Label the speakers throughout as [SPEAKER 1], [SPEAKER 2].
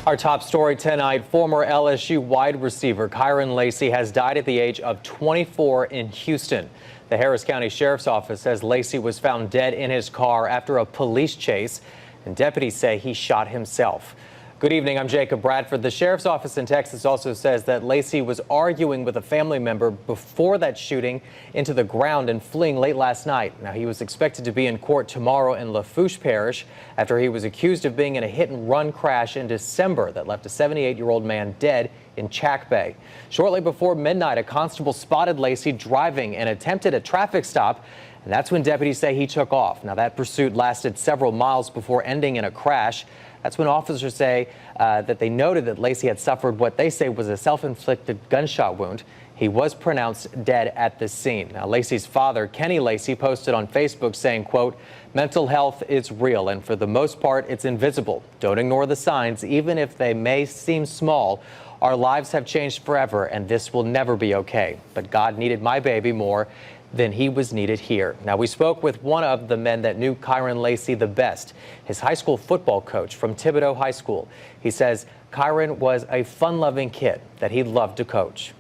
[SPEAKER 1] Our top story tonight, former LSU wide receiver Kyren Lacy has died at the age of 24 in Houston. The Harris County Sheriff's Office says Lacy was found dead in his car after a police chase, and deputies say he shot himself. Good evening, I'm Jacob Bradford. The Sheriff's Office in Texas also says that Lacy was arguing with a family member before that shooting into the ground and fleeing late last night. Now, he was expected to be in court tomorrow in Lafourche Parish after he was accused of being in a hit-and-run crash in December that left a 78-year-old man dead in Chack Bay. Shortly before midnight, a constable spotted Lacy driving and attempted a traffic stop, and that's when deputies say he took off. Now, that pursuit lasted several miles before ending in a crash. That's when officers say that they noted that Lacy had suffered what they say was a self-inflicted gunshot wound. He was pronounced dead at the scene. Now, Lacy's father, Kenny Lacy, posted on Facebook saying, quote, "Mental health is real, and for the most part, it's invisible. Don't ignore the signs, even if they may seem small. Our lives have changed forever, and this will never be okay. But God needed my baby more than he was needed here." Now, we spoke with one of the men that knew Kyren Lacy the best, his high school football coach from Thibodeau High School. He says Kyren was a fun-loving kid that he loved to coach.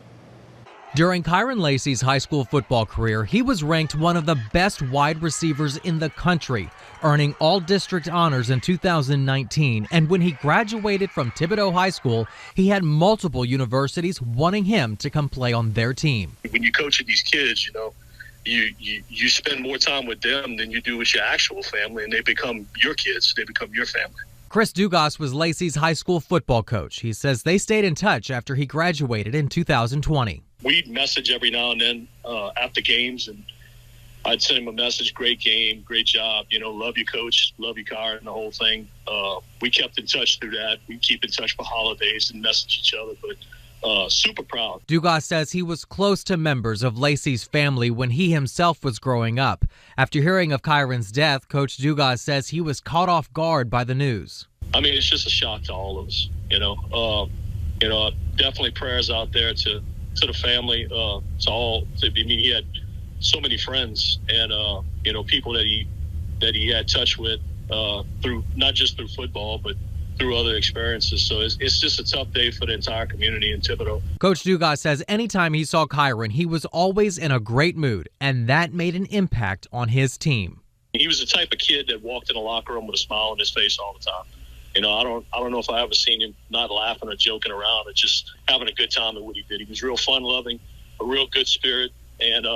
[SPEAKER 2] During Kyren Lacy's high school football career, he was ranked one of the best wide receivers in the country, earning all district honors in 2019. And when he graduated from Thibodeau High School, he had multiple universities wanting him to come play on their team.
[SPEAKER 3] When you coach these kids, you spend more time with them than you do with your actual family, and they become your kids. They become your family.
[SPEAKER 2] Chris Dugas was Lacy's high school football coach. He says they stayed in touch after he graduated in 2020.
[SPEAKER 3] We'd message every now and then after games, and I'd send him a message, great game, great job, love you, coach, love you, Kyren, and the whole thing. We kept in touch through that. We keep in touch for holidays and message each other, but super proud.
[SPEAKER 2] Dugas says he was close to members of Lacy's family when he himself was growing up. After hearing of Kyren's death, Coach Dugas says he was caught off guard by the news.
[SPEAKER 3] I mean, it's just a shock to all of us, definitely prayers out there to the family, he had so many friends and, people that he had touch with through, not just through football, but through other experiences. So it's just a tough day for the entire community in Thibodeau.
[SPEAKER 2] Coach Dugas says anytime he saw Kyren, he was always in a great mood, and that made an impact on his team.
[SPEAKER 3] He was the type of kid that walked in the locker room with a smile on his face all the time. I don't know if I ever seen him not laughing or joking around or just having a good time at what he did. He was real fun-loving, a real good spirit, and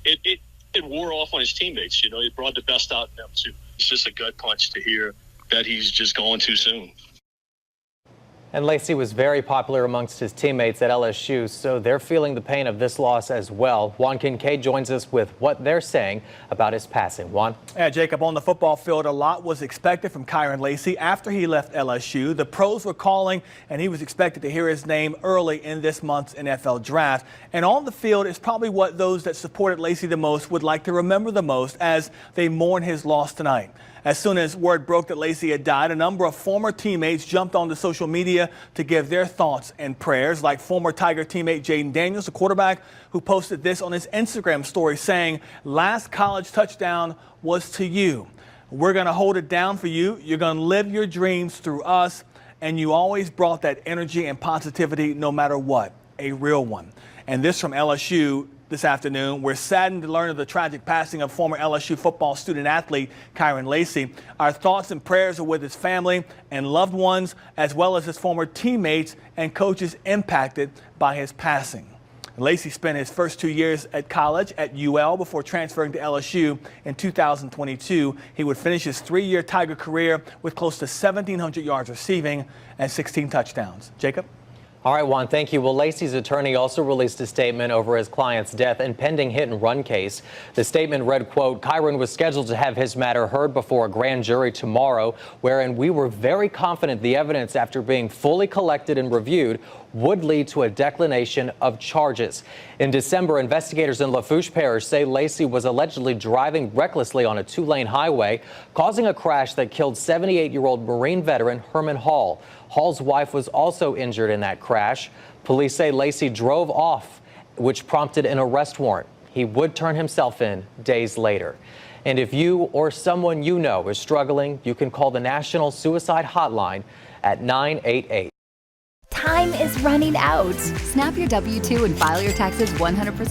[SPEAKER 3] it wore off on his teammates. It brought the best out in them too. It's just a gut punch to hear that he's just gone too soon.
[SPEAKER 1] And Lacy was very popular amongst his teammates at LSU, so they're feeling the pain of this loss as well. Juan Kincaid joins us with what they're saying about his passing. Juan?
[SPEAKER 4] Yeah, Jacob, on the football field, a lot was expected from Kyren Lacy after he left LSU. The pros were calling, and he was expected to hear his name early in this month's NFL draft. And on the field is probably what those that supported Lacy the most would like to remember the most as they mourn his loss tonight. As soon as word broke that Lacy had died, a number of former teammates jumped onto social media to give their thoughts and prayers, like former Tiger teammate Jaden Daniels, the quarterback, who posted this on his Instagram story saying, "Last college touchdown was to you. We're going to hold it down for you. You're going to live your dreams through us. And you always brought that energy and positivity no matter what, a real one." And this from LSU. This afternoon, we're saddened to learn of the tragic passing of former LSU football student athlete Kyren Lacy. Our thoughts and prayers are with his family and loved ones, as well as his former teammates and coaches impacted by his passing. Lacy spent his first 2 years at college at UL before transferring to LSU in 2022. He would finish his 3-year Tiger career with close to 1,700 yards receiving and 16 touchdowns. Jacob?
[SPEAKER 1] All right, Juan, thank you. Well, Lacy's attorney also released a statement over his client's death and pending hit-and-run case. The statement read, quote, "Kyren was scheduled to have his matter heard before a grand jury tomorrow, wherein we were very confident the evidence, after being fully collected and reviewed, would lead to a declination of charges." In December, investigators in Lafourche Parish say Lacy was allegedly driving recklessly on a 2-lane highway, causing a crash that killed 78-year-old Marine veteran Herman Hall. Hall's wife was also injured in that crash. Police say Lacy drove off, which prompted an arrest warrant. He would turn himself in days later. And if you or someone you know is struggling, you can call the National Suicide Hotline at 988.
[SPEAKER 5] time is running out. Snap your W-2 and file your taxes 100%